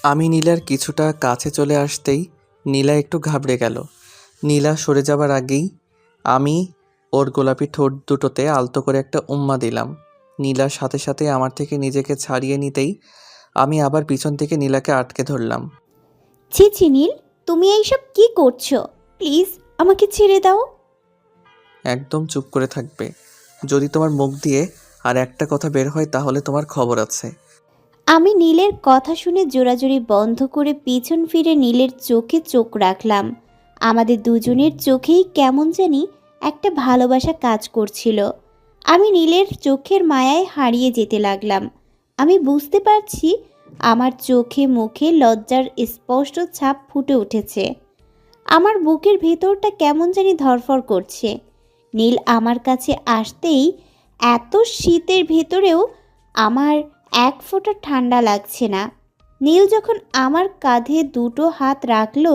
আমি নীলার কিছুটা কাছে চলে আসতেই নীলা একটু ঘাবড়ে গেল। নীলা সরে যাবার আগেই আমি ওর গোলাপি ঠোঁট দুটোতে আলতো করে একটা উম্মা দিলাম। নীলার সাথে সাথে আমার থেকে নিজেকে ছাড়িয়ে নিতেই আমি আবার পিছন থেকে নীলাকে আটকে ধরলাম। ছি ছি নীল, তুমি এইসব কি করছো? প্লিজ আমাকে ছেড়ে দাও। একদম চুপ করে থাকবে। যদি তোমার মুখ দিয়ে আর একটা কথা বের হয় তাহলে তোমার খবর আছে। আমি নীলের কথা শুনে জোরাজুরি বন্ধ করে পিছন ফিরে নীলের চোখে চোখ রাখলাম। আমাদের দুজনের চোখেই কেমন জানি একটা ভালোবাসা কাজ করছিল। আমি নীলের চোখের মায়ায় হারিয়ে যেতে লাগলাম। আমি বুঝতে পারছি আমার চোখে মুখে লজ্জার স্পষ্ট ছাপ ফুটে উঠেছে। আমার বুকের ভেতরটা কেমন জানি ধড়ফড় করছে। নীল আমার কাছে আসতেই এত শীতের ভেতরেও আমার এক ফোঁটা ঠান্ডা লাগছে না। নীল যখন আমার কাঁধে দুটো হাত রাখলো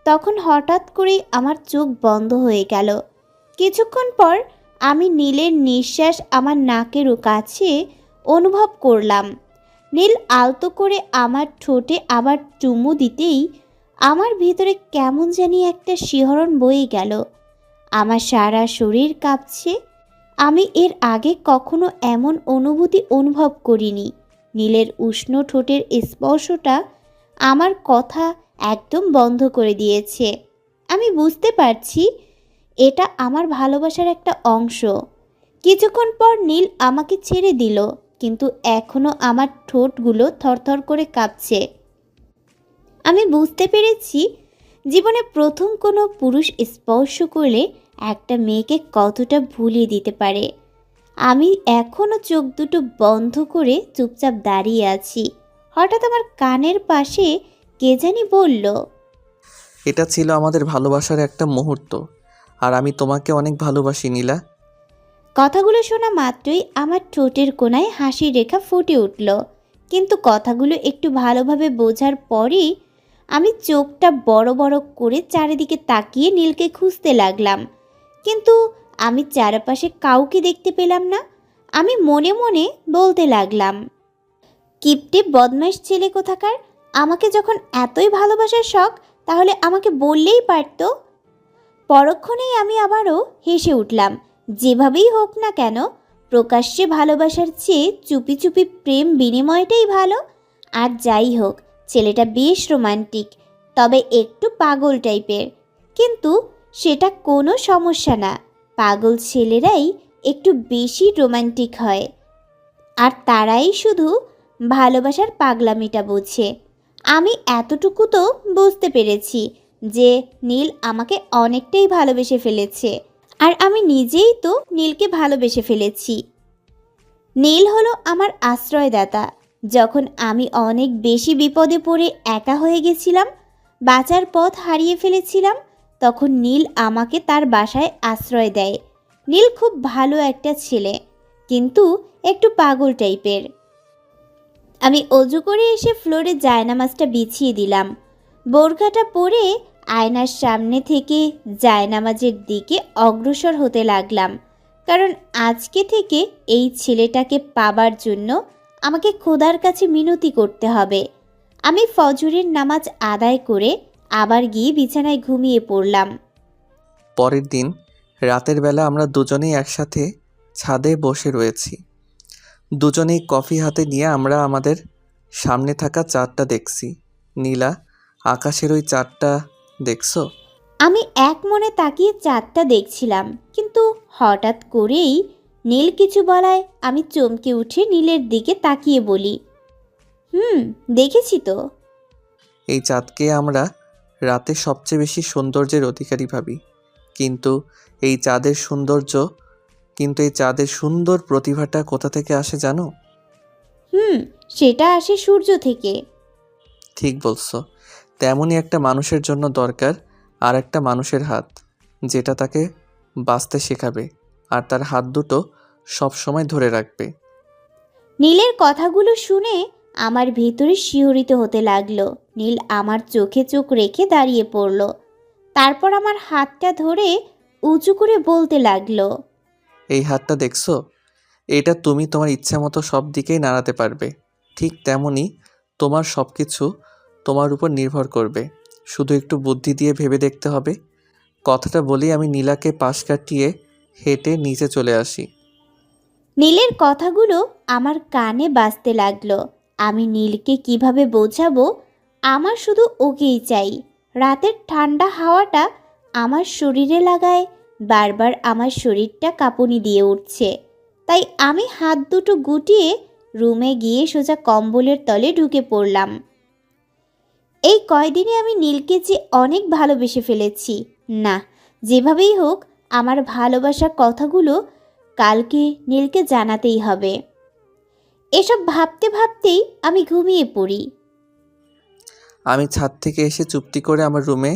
তখন হঠাৎ করেই আমার চোখ বন্ধ হয়ে গেল। কিছুক্ষণ পর আমি নীলের নিঃশ্বাস আমার নাকের কাছে অনুভব করলাম। নীল আলতো করে আমার ঠোঁটে আবার চুমু দিতেই আমার ভিতরে কেমন জানি একটা শিহরণ বয়ে গেল। আমার সারা শরীর কাঁপছে। আমি এর আগে কখনো এমন অনুভূতি অনুভব করিনি। নীলের উষ্ণ ঠোঁটের স্পর্শটা আমার কথা একদম বন্ধ করে দিয়েছে। আমি বুঝতে পারছি এটা আমার ভালোবাসার একটা অংশ। কিছুক্ষণ পর নীল আমাকে ছেড়ে দিল, কিন্তু এখনও আমার ঠোঁটগুলো থরথর করে কাঁপছে। আমি বুঝতে পেরেছি জীবনে প্রথম কোনো পুরুষ স্পর্শ করলে একটা মেয়েকে কতটা ভুলিয়ে দিতে পারে। আমি এখনও চোখ দুটো বন্ধ করে চুপচাপ দাঁড়িয়ে আছি। হঠাৎ আমার কানের পাশে কে জানি বলল, এটা ছিল আমাদের ভালোবাসার একটা মুহূর্ত। আর আমি তোমাকে অনেক ভালোবাসি নীলা। কথাগুলো শোনা মাত্রই আমার ঠোঁটের কোণায় হাসির রেখা ফুটে উঠল। কিন্তু কথাগুলো একটু ভালোভাবে বোঝার পরই আমি চোখটা বড় বড় করে চারিদিকে তাকিয়ে নীলকে খুঁজতে লাগলাম। কিন্তু আমি চারপাশে কাউকে দেখতে পেলাম না। আমি মনে মনে বলতে লাগলাম, কিপটে বদমাইশ ছেলে কোথাকার, আমাকে যখন এতই ভালোবাসার শখ তাহলে আমাকে বললেই পারতো। পরক্ষণেই আমি আবারও হেসে উঠলাম। যেভাবেই হোক না কেন, প্রকাশ্যে ভালোবাসার চেয়ে চুপি চুপি প্রেম বিনিময়টাই ভালো। আর যাই হোক, ছেলেটা বেশ রোমান্টিক, তবে একটু পাগল টাইপের। কিন্তু সেটা কোনো সমস্যা না। পাগল ছেলেরাই একটু বেশি রোমান্টিক হয়, আর তারাই শুধু ভালোবাসার পাগলামিটা বোঝে। আমি এতটুকু তো বুঝতে পেরেছি যে নীল আমাকে অনেকটাই ভালোবেসে ফেলেছে, আর আমি নিজেই তো নীলকে ভালোবেসে ফেলেছি। নীল হলো আমার আশ্রয়দাতা। যখন আমি অনেক বেশি বিপদে পড়ে একা হয়ে গেছিলাম, বাঁচার পথ হারিয়ে ফেলেছিলাম, তখন নীল আমাকে তার বাসায় আশ্রয় দেয়। নীল খুব ভালো একটা ছেলে, কিন্তু একটু পাগল টাইপের। আমি অজু করে এসে ফ্লোরে জায়নামাজটা বিছিয়ে দিলাম। বোরখাটা পরে আয়নার সামনে থেকে জায়নামাজের দিকে অগ্রসর হতে লাগলাম, কারণ আজকে থেকে এই ছেলেটাকে পাবার জন্য আমাকে খোদার কাছে মিনতি করতে হবে। আমি ফজরের নামাজ আদায় করে আবার গিয়ে বিছানায় ঘুমিয়ে পড়লাম। পরের দিন রাতের বেলা আমরা দুজনেই একসাথে ছাদে বসে রয়েছি। দুজনেই কফি হাতে নিয়ে আমরা আমাদের সামনে থাকা চাঁদটা দেখছি। নীলা, আকাশের ওই চাঁদটা দেখছো? আমি এক মনে তাকিয়ে চাঁদটা দেখছিলাম, কিন্তু হঠাৎ করেই নীল কিছু বলায় আমি চমকে উঠে নীলের দিকে তাকিয়ে বলি, দেখেছি তো। এই চাঁদকে আমরা রাতে সবচেয়ে বেশি সৌন্দর্যের অধিকারী ভাবি। কিন্তু এই চাঁদের সৌন্দর্য কিন্তু এই চাঁদের সুন্দর প্রতিভাটা কোথা থেকে আসে জানো? সেটা আসে সূর্য থেকে। ঠিক বলছো। তেমনই একটা মানুষের জন্য দরকার আর একটা মানুষের হাত, যেটা তাকে বাঁচতে শেখাবে আর তার হাত দুটো সব সময় ধরে রাখবে। নীলের কথাগুলো শুনে আমার ভেতরে শিহরিত হতে লাগলো। নীল আমার চোখে চোখ রেখে দাঁড়িয়ে পড়ল। তারপর আমার হাতটা ধরে উঁচু করে বলতে লাগলো, এই হাতটা দেখছো? এটা তুমি তোমার ইচ্ছা মতো সব দিকেই নাড়াতে পারবে। ঠিক তেমনি তোমার সব কিছু তোমার উপর নির্ভর করবে, শুধু একটু বুদ্ধি দিয়ে ভেবে দেখতে হবে। কথাটা বলেই আমি নীলাকে পাশ কাটিয়ে হেঁটে নিচে চলে আসি। নীলের কথাগুলো আমার কানে বাজতে লাগলো। আমি নীলকে কিভাবে বোঝাবো আমার শুধু ওকেই চাই। রাতের ঠান্ডা হাওয়াটা আমার শরীরে লাগায়, বারবার আমার শরীরটা কাঁপুনি দিয়ে উঠছে। তাই আমি হাত দুটো গুটিয়ে রুমে গিয়ে সোজা কম্বলের তলে ঢুকে পড়লাম। এই কয়দিনে আমি নীলকে যে অনেক ভালোবেসে ফেলেছি। না, যেভাবেই হোক আমার ভালোবাসার কথাগুলো কালকে নীলকে জানাতেই হবে। এসব ভাবতে ভাবতেই আমি ঘুমিয়ে পড়ি। আমি ছাদ থেকে এসে চুপটি করে আমার রুমে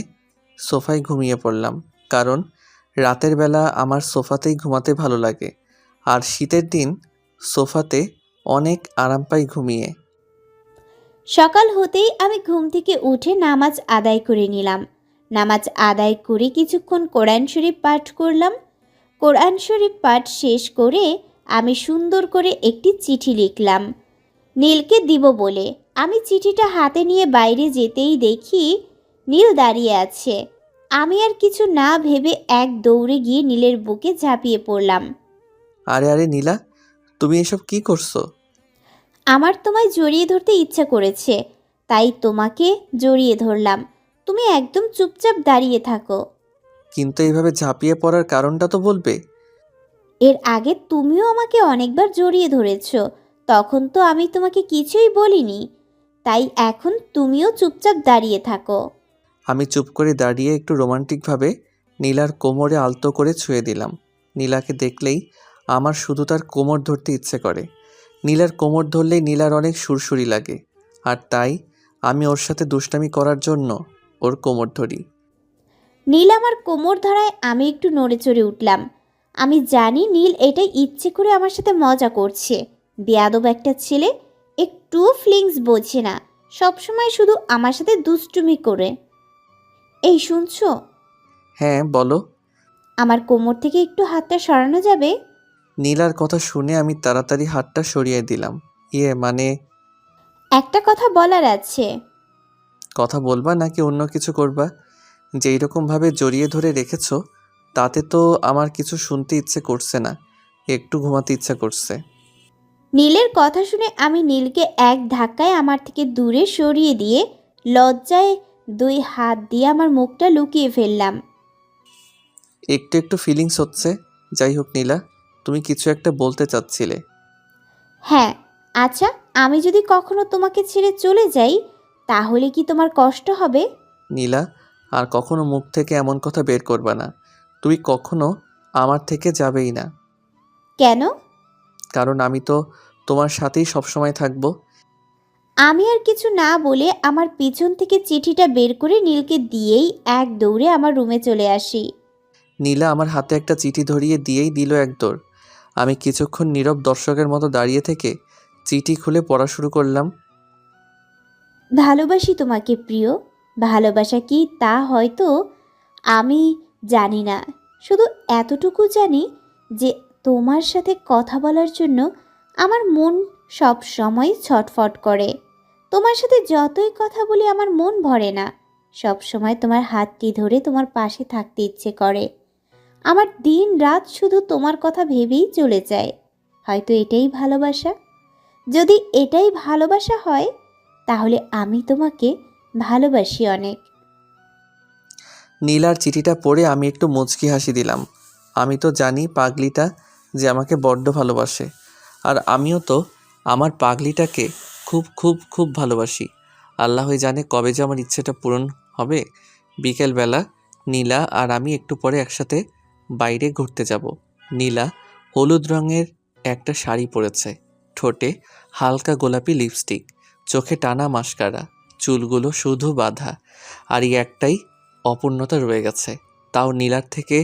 সোফায় ঘুমিয়ে পড়লাম, কারণ রাতের বেলা আমার সোফাতেই ঘুমাতে ভালো লাগে। আর শীতের দিন সোফাতে অনেক আরাম পাই ঘুমিয়ে। সকাল হতেই আমি ঘুম থেকে উঠে নামাজ আদায় করে নিলাম। নামাজ আদায় করে কিছুক্ষণ কোরআন শরীফ পাঠ করলাম। কোরআন শরীফ পাঠ শেষ করে আমি সুন্দর করে একটি চিঠি লিখলাম নীলকে দিব বলে। আমি চিঠিটা হাতে নিয়ে বাইরে যেতেই দেখি নীল দাঁড়িয়ে আছে। আমি আর কিছু না ভেবে এক দৌড়ে গিয়ে নীলের বুকে ঝাঁপিয়ে পড়লাম। আরে আরে নীলা, তুমি এসব কি করছো? আমার তোমায় জড়িয়ে ধরতে ইচ্ছা করেছে, তাই তোমাকে জড়িয়ে ধরলাম। তুমি একদম চুপচাপ দাঁড়িয়ে থাকো। কিন্তু এইভাবে ঝাঁপিয়ে পড়ার কারণটা তো বলবে। এর আগে তুমিও আমাকে অনেকবার জড়িয়ে ধরেছো, তখন তো আমি তোমাকে কিছুই বলিনি। তাই এখন তুমিও চুপচাপ দাঁড়িয়ে থাকো। আমি চুপ করে দাঁড়িয়ে একটু রোমান্টিকভাবে নীলার কোমরে আলতো করে ছুঁয়ে দিলাম। নীলাকে দেখলেই আমার শুধু তার কোমর ধরতে ইচ্ছে করে। নীলার কোমর ধরলেই নীলার অনেক সুরসুরি লাগে, আর তাই আমি ওর সাথে দুষ্টামি করার জন্য ওর কোমর ধরি। নীল আমার কোমর ধরায় আমি একটু নড়ে চড়ে উঠলাম। আমি জানি নীল এটাই ইচ্ছে করে আমার সাথে মজা করছে। বেয়াদব একটা ছেলে, একটুও ফিলিংস বোঝে না, সবসময় শুধু আমার সাথে দুষ্টুমি করে। এই শুনছো? হ্যাঁ বলো। আমার কোমর থেকে একটু হাতটা সরানো যাবে? নীলার কথা শুনে আমি তাড়াতাড়ি হাতটা সরিয়ে দিলাম। মানে একটা কথা বলার আছে। কথা বলবা নাকি অন্য কিছু করবা? যেই রকমভাবে জড়িয়ে ধরে রেখেছো তাতে তো আমার কিছু শুনতে ইচ্ছে করছে না, একটু ঘুমাতে ইচ্ছা করছে। নীলের কথা শুনে আমি নীলকে এক ধাক্কায় আমার থেকে দূরে সরিয়ে দিয়ে লজ্জায় দুই হাত দিয়ে আমার মুখটা লুকিয়ে ফেললাম। একটু একটু ফিলিংস হচ্ছে। যাই হোক নীলা, তুমি কিছু একটা বলতে চাচ্ছিলে। হ্যাঁ, আচ্ছা, আমি যদি কখনো তোমাকে ছেড়ে চলে যাই তাহলে কি তোমার কষ্ট হবে? নীলা, আর কখনো মুখ থেকে এমন কথা বের করবা না। তুমি কখনো আমার থেকে যাবেই না। কেন? কারণ আমি তো তোমার সাথেই সবসময় থাকবো। আমি আর কিছু না বলে আমার পিছন থেকে চিঠিটা বের করে নীলকে দিয়েই এক দৌড়ে আমার রুমে চলে আসি। নীলা আমার হাতে একটা চিঠি ধরিয়ে দিয়েই দিল এক দৌড়। আমি কিছুক্ষণ নীরব দর্শকের মতো দাঁড়িয়ে থেকে চিঠি খুলে পড়া শুরু করলাম। ভালোবাসি তোমাকে প্রিয়। ভালোবাসা কি তা হয়তো আমি জানি না, শুধু এতটুকু জানি যে তোমার সাথে কথা বলার জন্য আমার মন সব সময় ছটফট করে। তোমার সাথে যতই কথা বলি আমার মন ভরে না। সব সময় তোমার হাতটি ধরে তোমার পাশে থাকতে ইচ্ছে করে। আমার দিন রাত শুধু তোমার কথা ভেবেই চলে যায়। হয়তো এটাই ভালোবাসা। যদি এটাই ভালোবাসা হয় তাহলে আমি তোমাকে ভালোবাসি অনেক। নীলার চিঠিটা পড়ে আমি একটু মুচকি হাসি দিলাম। আমি তো জানি পাগলিটা যে আমাকে বড্ড ভালোবাসে, আর আমিও তো আমার পাগলিটাকে খুব খুব খুব ভালোবাসি। আল্লাহই জানে কবে যে আমার ইচ্ছেটা পূরণ হবে। বিকেলবেলা নীলা আর আমি একটু পরে একসাথে বাইরে ঘুরতে যাব। নীলা হলুদ রঙের একটা শাড়ি পরেছে, ঠোঁটে হালকা গোলাপি লিপস্টিক, চোখে টানা মাস্কারা, চুলগুলো শুধু বাঁধা, আর এই একটাই অপূর্ণতা রয়ে গেছে। তাও নীলার থেকে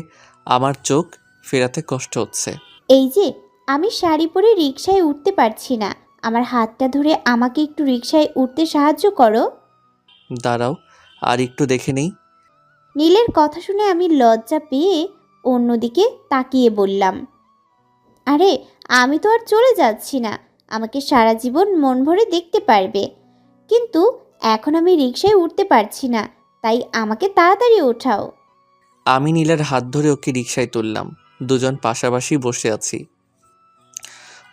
আমার চোখ ফেরাতে কষ্ট হচ্ছে। এই যে, আমি শাড়ি পরে রিকশায় উঠতে পারছি না, আমার হাতটা ধরে আমাকে একটু রিকশায় উঠতে সাহায্য করো। দাঁড়াও, আর একটু দেখে নেই। নীলের কথা শুনে আমি লজ্জা পেয়ে অন্যদিকে তাকিয়ে বললাম, আরে আমি তো আর চলে যাচ্ছি না, আমাকে সারা জীবন মন ভরে দেখতে পারবে। কিন্তু এখন আমি রিকশায় উঠতে পারছি না, তাই আমাকে তাড়াতাড়ি ওঠাও। আমি নীলার হাত ধরে ওকে রিকশায় তুললাম। দুজন পাশাপাশি বসে আছি।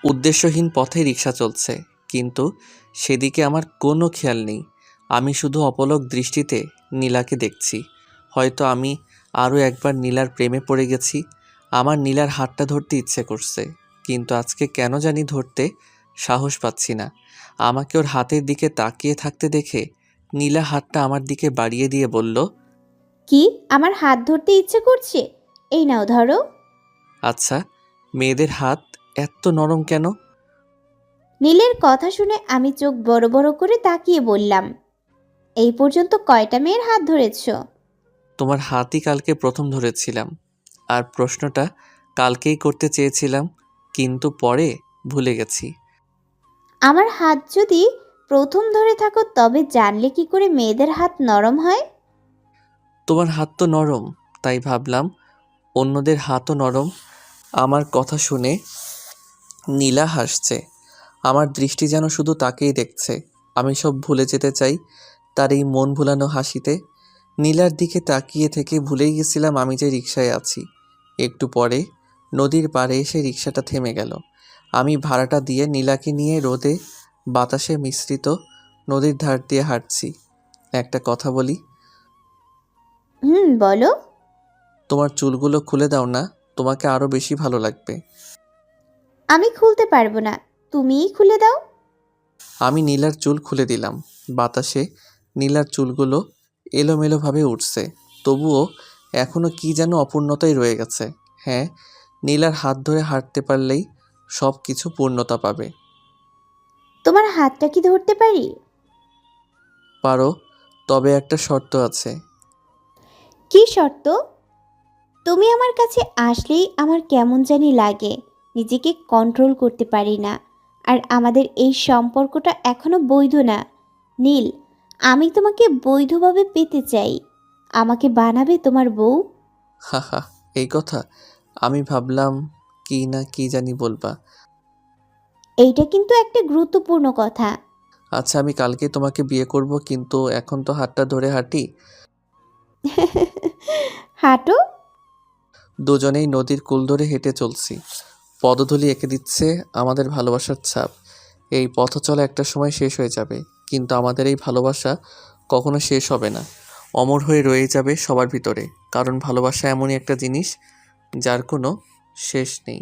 উদ্দেশ্যহীন পথে রিকশা চলছে, কিন্তু সেদিকে আমার কোনো খেয়াল নেই। আমি শুধু অপলক দৃষ্টিতে নীলাকে দেখছি। হয়তো আমি আরও একবার নীলার প্রেমে পড়ে গেছি। আমার নীলার হাতটা ধরতে ইচ্ছে করছে, কিন্তু আজকে কেন জানি ধরতে সাহস পাচ্ছি না। আমাকে ওর হাতের দিকে তাকিয়ে থাকতে দেখে নীলা হাতটা আমার দিকে বাড়িয়ে দিয়ে বলল, কি, আমার হাত ধরতে ইচ্ছে করছে? এই নাও ধরো। আচ্ছা, মেয়েদের হাত এত নরম কেন? নীলের কথা শুনে আমি চোখ বড় বড় করে তাকিয়ে বললাম, এই পর্যন্ত কয়টা মেয়ের হাত ধরেছো? তোমার হাতই কালকে প্রথম ধরেছিলাম, আর প্রশ্নটা কালকেই করতে চেয়েছিলাম, কিন্তু পরে ভুলে গেছি। আমার হাত যদি প্রথম ধরে থাকো তবে জানলে কি করে মেয়েদের হাত নরম হয়? তোমার হাত তো নরম, তাই ভাবলাম অন্যদের হাতও নরম। আমার কথা শুনে নীলা হাসছে। আমার দৃষ্টি যেন শুধু তাকেই দেখছে। আমি সব ভুলে যেতে চাই তার এই মন ভুলানো হাসিতে। নীলার দিকে তাকিয়ে থেকে ভুলেই গেছিলাম আমি যে রিকশায় আছি। একটু পরে নদীর পাড়ে এসে রিকশাটা থেমে গেল। আমি ভাড়াটা দিয়ে নীলাকে নিয়ে রোদে বাতাসে মিশ্রিত নদীর ধার দিয়ে হাঁটছি। একটা কথা বলি? বলো। তোমার চুলগুলো খুলে দাও না, তোমাকে আরও বেশি ভালো লাগবে। আমি খুলতে পারবো না, তুমিই খুলে দাও। আমি নীলার চুল খুলে দিলাম। বাতাসে নীলার চুলগুলো এলোমেলোভাবে উঠছে, তবুও এখনো কি যেন অপূর্ণতাই রয়ে গেছে। হ্যাঁ, নীলার হাত ধরে হাঁটতে পারলেই সব কিছু পূর্ণতা পাবে। তোমার হাতটা কি ধরতে পারি? পারো, তবে একটা শর্ত আছে। কি শর্ত? তুমি আমার কাছে আসলেই আমার কেমন জানি লাগে, নিজেকে কন্ট্রোল করতে পারি না। আর আমাদের এই সম্পর্কটা এখনো বৈধ না। নীল, আমি তোমাকে বৈধভাবে পেতে চাই। আমাকে বানাবে তোমার বউ? হা হা, এই কথা? আমি ভাবলাম কি না কি জানি বলবা। এইটা কিন্তু একটা গুরুত্বপূর্ণ কথা। আচ্ছা, আমি কালকে তোমাকে বিয়ে করব, কিন্তু এখন তো হাতটা ধরে হাঁটি। হাঁটো। দুজনেই নদীর কূল ধরে হেঁটে চলছি। পদধূলি এঁকে দিচ্ছে আমাদের ভালোবাসার ছাপ। এই পথ চলা একটা সময় শেষ হয়ে যাবে, কিন্তু আমাদের এই ভালোবাসা কখনো শেষ হবে না। অমর হয়ে রয়ে যাবে সবার ভিতরে, কারণ ভালোবাসা এমনই একটা জিনিস যার কোনো শেষ নেই।